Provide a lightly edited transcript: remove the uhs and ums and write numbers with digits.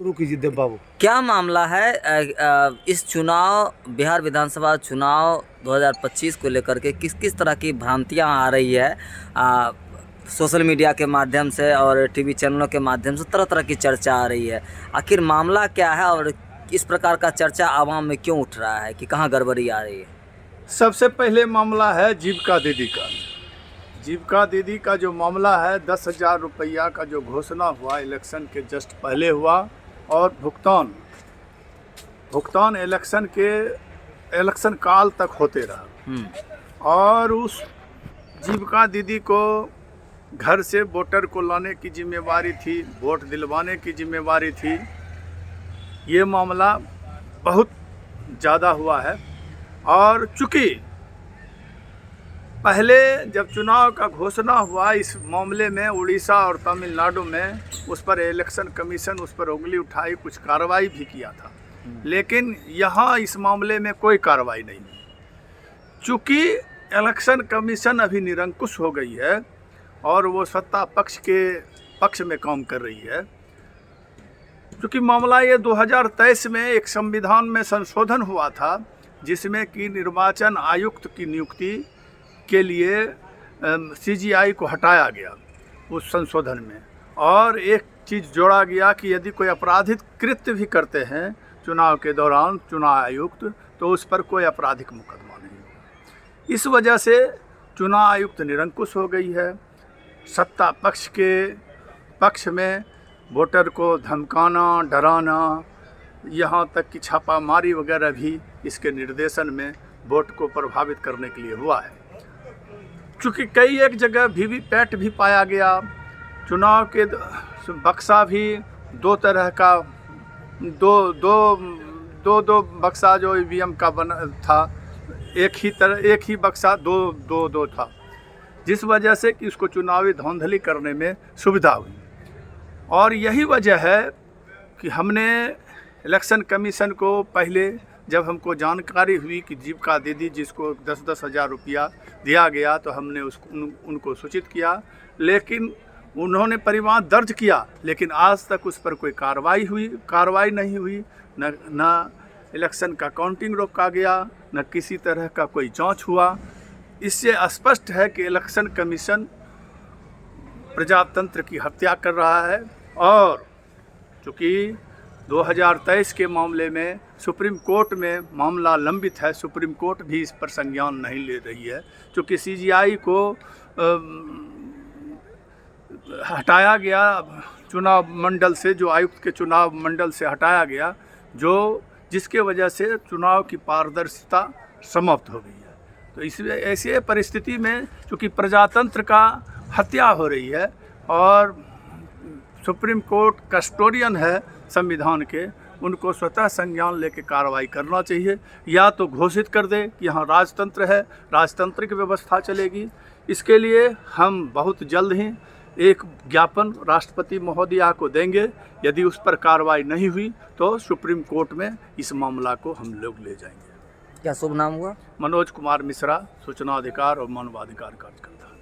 शुरू कीजिए देव बाबू। क्या मामला है इस चुनाव बिहार विधानसभा चुनाव 2025 को लेकर के किस किस तरह की भ्रांतियां आ रही है? सोशल मीडिया के माध्यम से और टीवी चैनलों के माध्यम से तरह तरह की चर्चा आ रही है। आखिर मामला क्या है और इस प्रकार का चर्चा आवाम में क्यों उठ रहा है कि कहां गड़बड़ी आ रही है? सबसे पहले मामला है जीविका दीदी का। जीविका दीदी का जो मामला है, 10,000 रुपया का जो घोषणा हुआ इलेक्शन के जस्ट पहले हुआ और भुगतान इलेक्शन काल तक होते रहा। और उस जीविका दीदी को घर से वोटर को लाने की जिम्मेवारी थी, वोट दिलवाने की जिम्मेवारी थी। ये मामला बहुत ज़्यादा हुआ है। और चूँकि पहले जब चुनाव का घोषणा हुआ इस मामले में उड़ीसा और तमिलनाडु में, उस पर इलेक्शन कमीशन उस पर उंगली उठाई, कुछ कार्रवाई भी किया था। लेकिन यहाँ इस मामले में कोई कार्रवाई नहीं हुई। चूँकि इलेक्शन कमीशन अभी निरंकुश हो गई है और वो सत्ता पक्ष के पक्ष में काम कर रही है। क्योंकि मामला ये 2023 में एक संविधान में संशोधन हुआ था जिसमें कि निर्वाचन आयुक्त की नियुक्ति के लिए CGI को हटाया गया उस संशोधन में। और एक चीज़ जोड़ा गया कि यदि कोई आपराधिक कृत्य भी करते हैं चुनाव के दौरान चुनाव आयुक्त, तो उस पर कोई आपराधिक मुकदमा नहीं होगा। इस वजह से चुनाव आयुक्त निरंकुश हो गई है। सत्ता पक्ष के पक्ष में वोटर को धमकाना, डराना, यहाँ तक कि छापामारी वगैरह भी इसके निर्देशन में वोट को प्रभावित करने के लिए हुआ है। चूँकि कई एक जगह वीवीपैट भी पाया गया, चुनाव के बक्सा भी दो तरह का दो बक्सा जो EVM का बना था, एक ही बक्सा दो था, जिस वजह से कि उसको चुनावी धांधली करने में सुविधा हुई। और यही वजह है कि हमने इलेक्शन कमीशन को पहले जब हमको जानकारी हुई कि जीविका दीदी जिसको 10-10 हज़ार रुपया दिया गया, तो हमने उनको सूचित किया। लेकिन उन्होंने परिवाद दर्ज किया, लेकिन आज तक उस पर कोई कार्रवाई नहीं हुई। न इलेक्शन का काउंटिंग रोका गया, न किसी तरह का कोई जांच हुआ। इससे स्पष्ट है कि इलेक्शन कमीशन प्रजातंत्र की हत्या कर रहा है। और चूँकि 2023 के मामले में सुप्रीम कोर्ट में मामला लंबित है, सुप्रीम कोर्ट भी इस पर संज्ञान नहीं ले रही है। चूँकि CGI को हटाया गया चुनाव मंडल से, जो आयुक्त के चुनाव मंडल से हटाया गया, जिसके वजह से चुनाव की पारदर्शिता समाप्त हो गई है। तो इसलिए ऐसे परिस्थिति में चूँकि प्रजातंत्र का हत्या हो रही है और सुप्रीम कोर्ट कस्टोडियन है संविधान के, उनको स्वतः संज्ञान लेके कार्रवाई करना चाहिए। या तो घोषित कर दे कि यहाँ राजतंत्र है, राजतंत्रिक व्यवस्था चलेगी। इसके लिए हम बहुत जल्द ही एक ज्ञापन राष्ट्रपति महोदया को देंगे। यदि उस पर कार्रवाई नहीं हुई तो सुप्रीम कोर्ट में इस मामला को हम लोग ले जाएंगे। क्या शुभ नाम हुआ? मनोज कुमार मिश्रा, सूचना अधिकार और मानवाधिकार कार्यकर्ता।